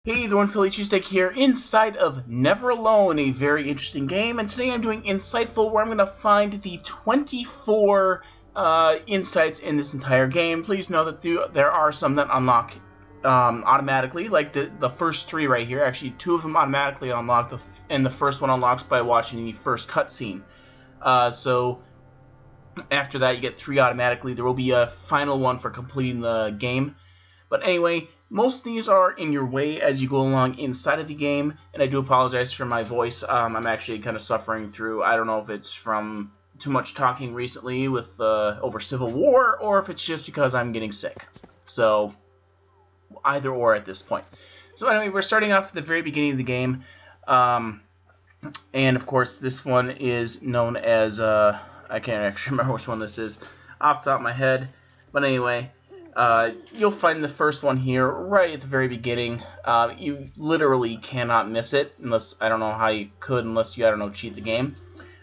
Hey everyone, Philly Cheesesteak here, inside of Never Alone, a very interesting game, and today I'm doing Insightful, where I'm going to find the 24 insights in this entire game. Please know that there are some that unlock automatically, like the first three right here. Actually, two of them automatically unlock, and the first one unlocks by watching the first cutscene. So after that, you get three automatically. There will be a final one for completing the game. But anyway, most of these are in your way as you go along inside of the game, and I do apologize for my voice. I'm actually kind of suffering through, I don't know if it's from too much talking recently with over Civil War, or if it's just because I'm getting sick. So, either or at this point. So anyway, we're starting off at the very beginning of the game, and of course this one is known as, I can't actually remember which one this is off the top of my head, but anyway, you'll find the first one here right at the very beginning. You literally cannot miss it, unless, I don't know how you could, unless you, I don't know, cheat the game.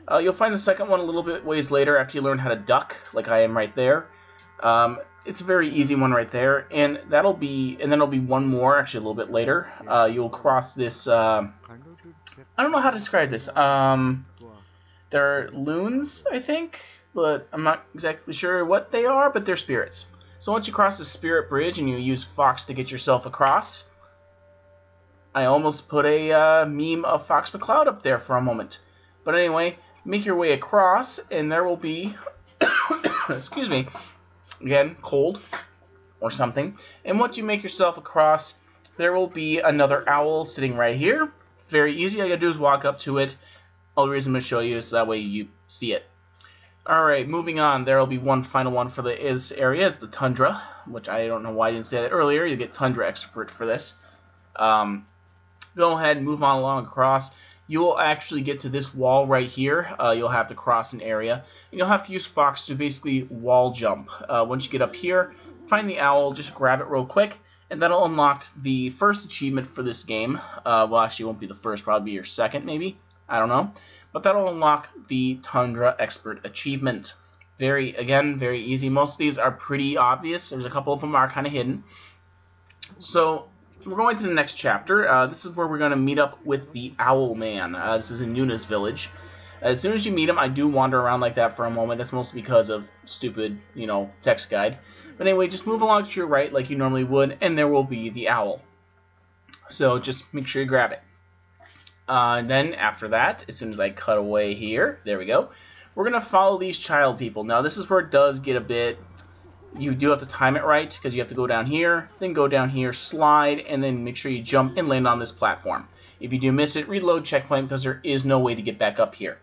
You'll find the second one a little bit ways later after you learn how to duck, like I am right there. It's a very easy one right there, and then there'll be one more, actually a little bit later. You'll cross this, I don't know how to describe this. They're loons, I think, but I'm not exactly sure what they are, but they're spirits. So once you cross the Spirit Bridge and you use Fox to get yourself across, I almost put a meme of Fox McCloud up there for a moment. But anyway, make your way across, and there will be, excuse me, again, cold or something. And once you make yourself across, there will be another owl sitting right here. Very easy. All you gotta do is walk up to it. All the reason I'm gonna show you is so that way you see it. Alright, moving on, there will be one final one for this area. It's the Tundra, which I don't know why I didn't say that earlier. You get Tundra Expert for this. Go ahead and move on along across. You will actually get to this wall right here. You'll have to cross an area. And you'll have to use Fox to basically wall jump. Once you get up here, find the owl, just grab it real quick, and that'll unlock the first achievement for this game. Well, actually, it won't be the first, probably be your second, maybe. I don't know. But that'll unlock the Tundra Expert achievement. Again, very easy. Most of these are pretty obvious. There's a couple of them are kind of hidden. So, we're going to the next chapter. This is where we're going to meet up with the Owl Man. This is in Yuna's village. As soon as you meet him, I do wander around like that for a moment. That's mostly because of stupid, text guide. But anyway, just move along to your right like you normally would, and there will be the owl. So, just make sure you grab it. Then, after that, as soon as I cut away here, there we go, we're going to follow these child people. Now, this is where it does get a bit, you do have to time it right, because you have to go down here, then go down here, slide, and then make sure you jump and land on this platform. If you do miss it, reload checkpoint, because there is no way to get back up here.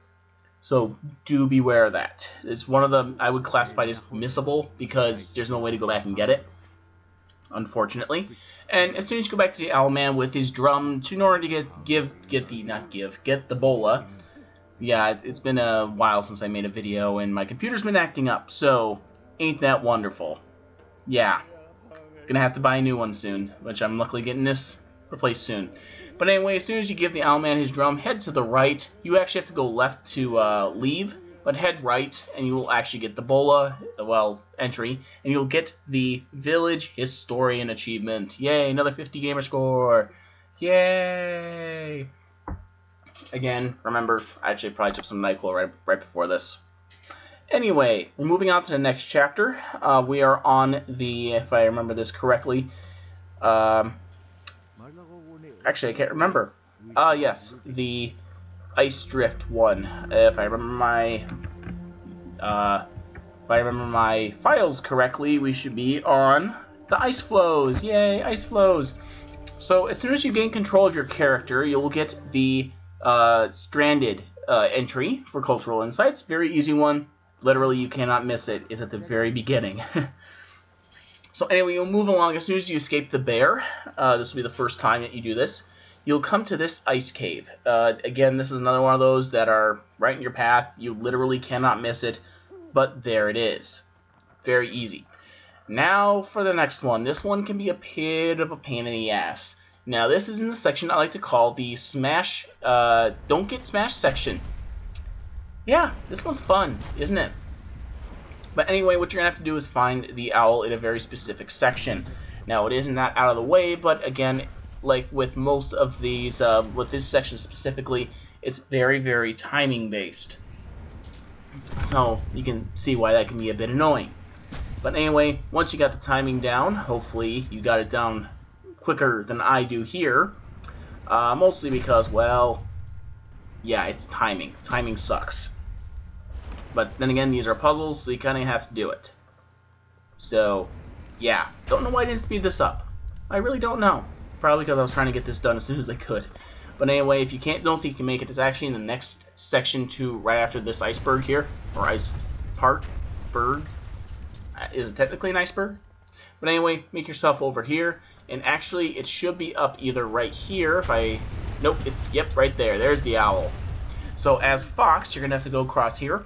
So, do beware of that. It's one of the, I would classify it as missable, because there's no way to go back and get it, unfortunately. And as soon as you go back to the Owl Man with his drum, in order to get the bola. Yeah, it's been a while since I made a video, and my computer's been acting up, so ain't that wonderful. Yeah, gonna have to buy a new one soon, which I'm luckily getting this replaced soon. But anyway, as soon as you give the Owl Man his drum, head to the right. You actually have to go left to leave, but head right, and you will actually get the bola, entry, and you'll get the Village Historian achievement. Yay, another 50 gamer score. Yay! Again, remember, I actually probably took some NyQuil right before this. Anyway, we're moving on to the next chapter. We are on the, if I remember this correctly, actually I can't remember. Yes, the Ice Drift one. If I remember my files correctly, we should be on the Ice Flows. Yay, Ice Flows! So as soon as you gain control of your character, you'll get the Stranded entry for Cultural Insights. Very easy one. Literally, you cannot miss it. It's at the very beginning. So anyway, you'll move along. As soon as you escape the bear, this will be the first time that you do this, you'll come to this ice cave. Again, this is another one of those that are right in your path. You literally cannot miss it, but there it is. Very easy. Now for the next one. This one can be a bit of a pain in the ass. Now this is in the section I like to call the Smash, Don't Get Smashed section. Yeah, this one's fun, isn't it? But anyway, what you're going to have to do is find the owl in a very specific section. Now, it isn't that out of the way, but again, like with most of these, with this section specifically, it's very, very timing based. So you can see why that can be a bit annoying. But anyway, once you got the timing down, hopefully you got it down quicker than I do here. Mostly because, well, yeah, it's timing. Timing sucks. But then again, these are puzzles, so you kind of have to do it. So, yeah. Don't know why I didn't speed this up. I really don't know. Probably because I was trying to get this done as soon as I could. But anyway, if you don't think you can make it, it's actually in the next section right after this iceberg here. Or berg. Is it technically an iceberg? But anyway, make yourself over here. And actually, it should be up either right here if I... Nope, it's, yep, right there. There's the owl. So as Fox, you're going to have to go across here.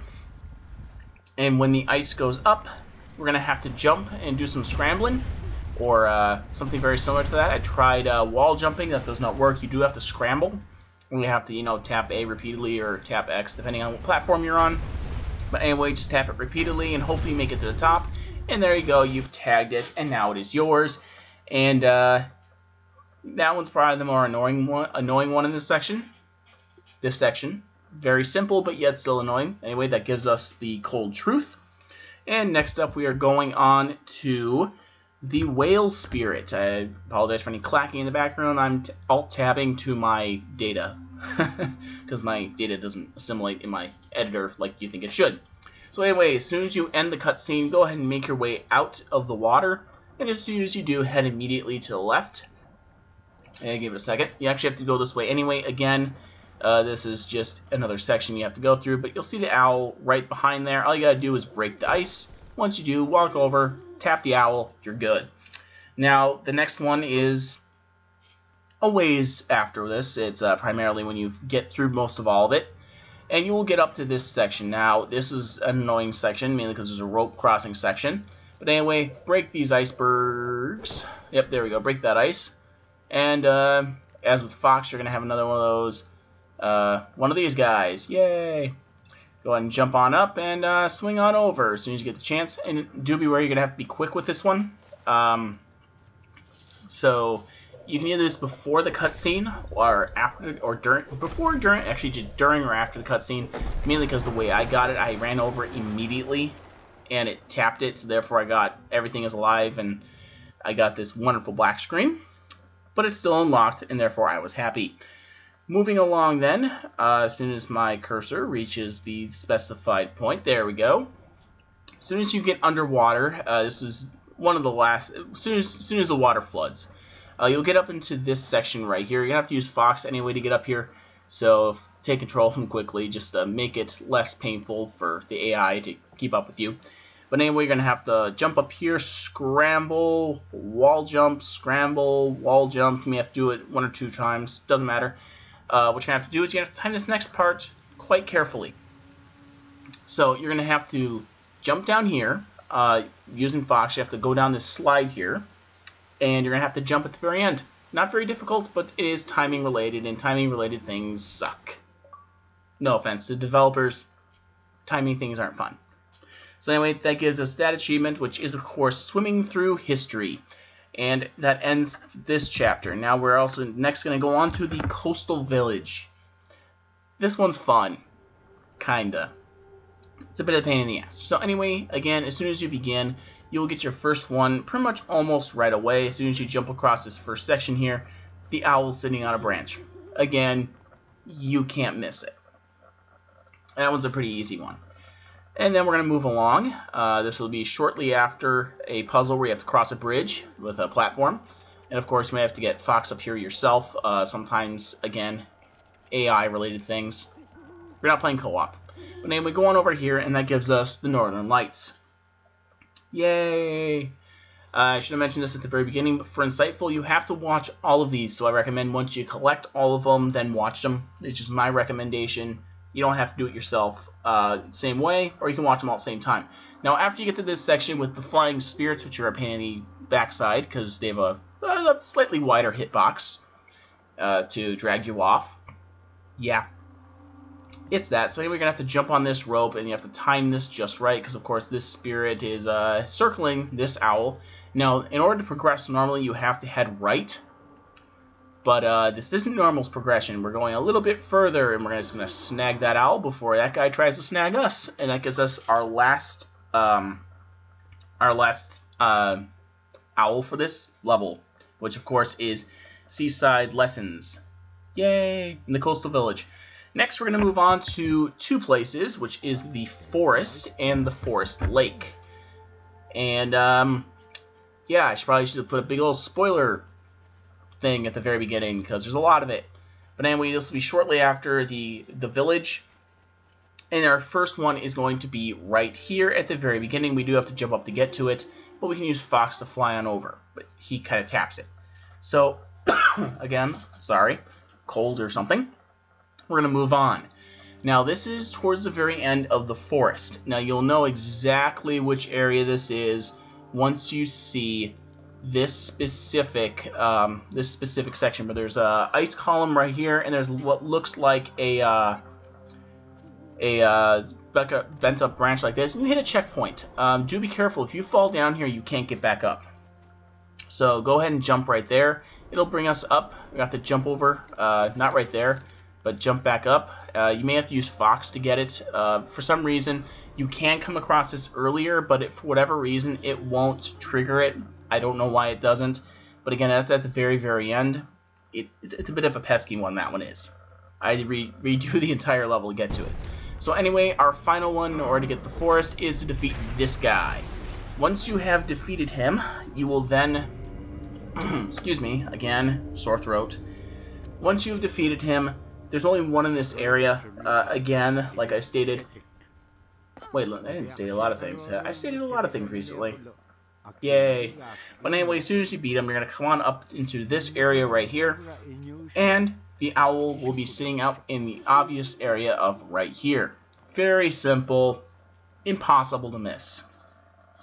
And when the ice goes up, we're going to have to jump and do some scrambling. Or something very similar to that. I tried wall jumping. That does not work. You do have to scramble. And you have to, you know, tap A repeatedly or tap X, depending on what platform you're on. But anyway, just tap it repeatedly and hopefully make it to the top. And there you go. You've tagged it. And now it is yours. And that one's probably the more annoying one in this section. Very simple, but yet still annoying. Anyway, that gives us the cold truth. And next up, we are going on to the whale spirit. I apologize for any clacking in the background. I'm alt-tabbing to my data. Because my data doesn't assimilate in my editor like you think it should. So anyway, as soon as you end the cutscene, go ahead and make your way out of the water. And as soon as you do, head immediately to the left. And give it a second. You actually have to go this way anyway. Again, this is just another section you have to go through. But you'll see the owl right behind there. All you gotta do is break the ice. Once you do, walk over, tap the owl, you're good. Now, the next one is a ways after this. It's primarily when you get through most of all of it. And you will get up to this section. Now, this is an annoying section, mainly because there's a rope crossing section. But anyway, break these icebergs. Yep, there we go. Break that ice. And as with Fox, you're going to have another one of those. One of these guys. Yay! Go ahead and jump on up and swing on over as soon as you get the chance. And do beware, you're going to have to be quick with this one. So you can either do this before the cutscene or after, or during, actually just during or after the cutscene. Mainly because the way I got it, I ran over it immediately. And it tapped it, so therefore I got everything is alive, and I got this wonderful black screen. But it's still unlocked, and therefore I was happy. Moving along then, as soon as my cursor reaches the specified point, there we go. As soon as you get underwater, this is one of the last, as soon as the water floods, you'll get up into this section right here. You're going to have to use Fox anyway to get up here, so take control of him quickly, just to make it less painful for the AI to keep up with you. But anyway, you're going to have to jump up here, scramble, wall jump, scramble, wall jump. You may have to do it 1 or 2 times. Doesn't matter. What you're going to have to do is you have to time this next part quite carefully. So you're going to have to jump down here. Using Fox, you have to go down this slide here. And you're going to have to jump at the very end. Not very difficult, but it is timing related, and timing related things suck. No offense to developers. Timing things aren't fun. So anyway, that gives us that achievement, which is, of course, swimming through history. And that ends this chapter. Now we're also next going to go on to the coastal village. This one's fun. Kinda. It's a bit of a pain in the ass. So anyway, again, as soon as you begin, you'll get your first one pretty much almost right away. As soon as you jump across this first section here, the owl's sitting on a branch. Again, you can't miss it. That one's a pretty easy one. And then we're going to move along. This will be shortly after a puzzle where you have to cross a bridge with a platform. And of course, you may have to get Fox up here yourself. Sometimes, again, AI-related things. We're not playing co-op. But anyway, go on over here, and that gives us the Northern Lights. Yay! I should have mentioned this at the very beginning, but for Insightful, you have to watch all of these. So I recommend once you collect all of them, then watch them. It's just my recommendation. You don't have to do it yourself same way, or you can watch them all at the same time. Now, after you get to this section with the flying spirits, which are a pain in the backside, because they have a slightly wider hitbox to drag you off. Yeah. It's that. So anyway, you're going to have to jump on this rope, and you have to time this just right, because of course this spirit is circling this owl. Now, in order to progress, normally you have to head right. But this isn't normal's progression. We're going a little bit further, and we're just going to snag that owl before that guy tries to snag us. And that gives us our last owl for this level, which of course is Seaside Lessons. Yay! In the coastal village. Next, we're going to move on to two places, which is the forest and the forest lake. And, yeah, I probably should have put a big old spoiler thing at the very beginning, because there's a lot of it. But anyway, this will be shortly after the village. And our first one is going to be right here at the very beginning. We do have to jump up to get to it, but we can use Fox to fly on over. But he kind of taps it. So, again, sorry, cold or something. We're going to move on. Now, this is towards the very end of the forest. Now, you'll know exactly which area this is once you see this specific section. But there's a ice column right here, and there's what looks like a bent up branch like this. And you hit a checkpoint. Do be careful. If you fall down here, you can't get back up. So go ahead and jump right there. It'll bring us up. We have to jump over, not right there, but jump back up. You may have to use Fox to get it. For some reason, you can come across this earlier, but for whatever reason, it won't trigger it. I don't know why it doesn't. But again, that's at the very, very end. It's a bit of a pesky one, that one is. I had to redo the entire level to get to it. So anyway, our final one in order to get the forest is to defeat this guy. Once you have defeated him, you will then... excuse me, again, sore throat. Once you've defeated him, there's only one in this area. Again, like I stated... Wait, look, I didn't state a lot of things. I stated a lot of things recently. Yay. But anyway, as soon as you beat him, you're going to come on up into this area right here. And the owl will be sitting out in the obvious area of right here. Very simple. Impossible to miss.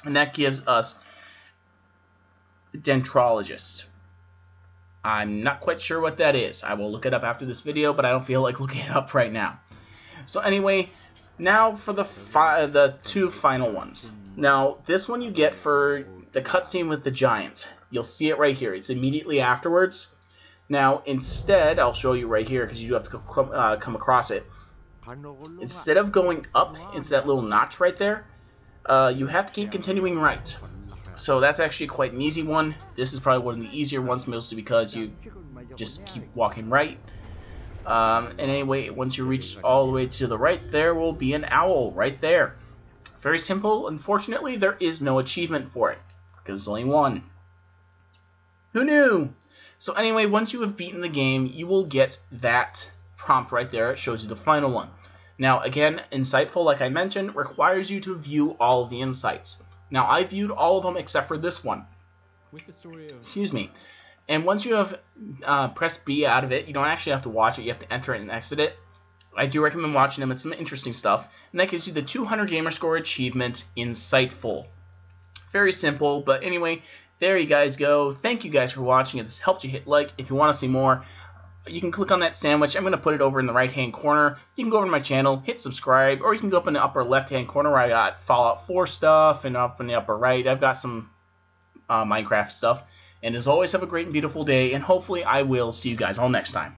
And that gives us dendrologist. I'm not quite sure what that is. I will look it up after this video, but I don't feel like looking it up right now. So anyway, now for the two final ones. Now, this one you get for the cutscene with the giant. You'll see it right here. It's immediately afterwards. Now, instead, I'll show you right here because you do have to come across it. Instead of going up into that little notch right there, you have to keep continuing right. So that's actually quite an easy one. This is probably one of the easier ones, mostly because you just keep walking right. And anyway, once you reach all the way to the right, there will be an owl right there. Very simple. Unfortunately, there is no achievement for it, because there's only one. Who knew? So anyway, once you have beaten the game, you will get that prompt right there. It shows you the final one. Now, again, Insightful, like I mentioned, requires you to view all of the insights. Now, I viewed all of them except for this one. With the story of... Excuse me. And once you have pressed B out of it, you don't actually have to watch it. You have to enter it and exit it. I do recommend watching them. It's some interesting stuff. And that gives you the 200 gamer score achievement, Insightful. Very simple. But anyway, there you guys go. Thank you guys for watching. If this helped you, hit like. If you want to see more, you can click on that sandwich. I'm going to put it over in the right-hand corner. You can go over to my channel, hit subscribe, or you can go up in the upper left-hand corner where I got Fallout 4 stuff, and up in the upper right, I've got some Minecraft stuff. And as always, have a great and beautiful day, and hopefully I will see you guys all next time.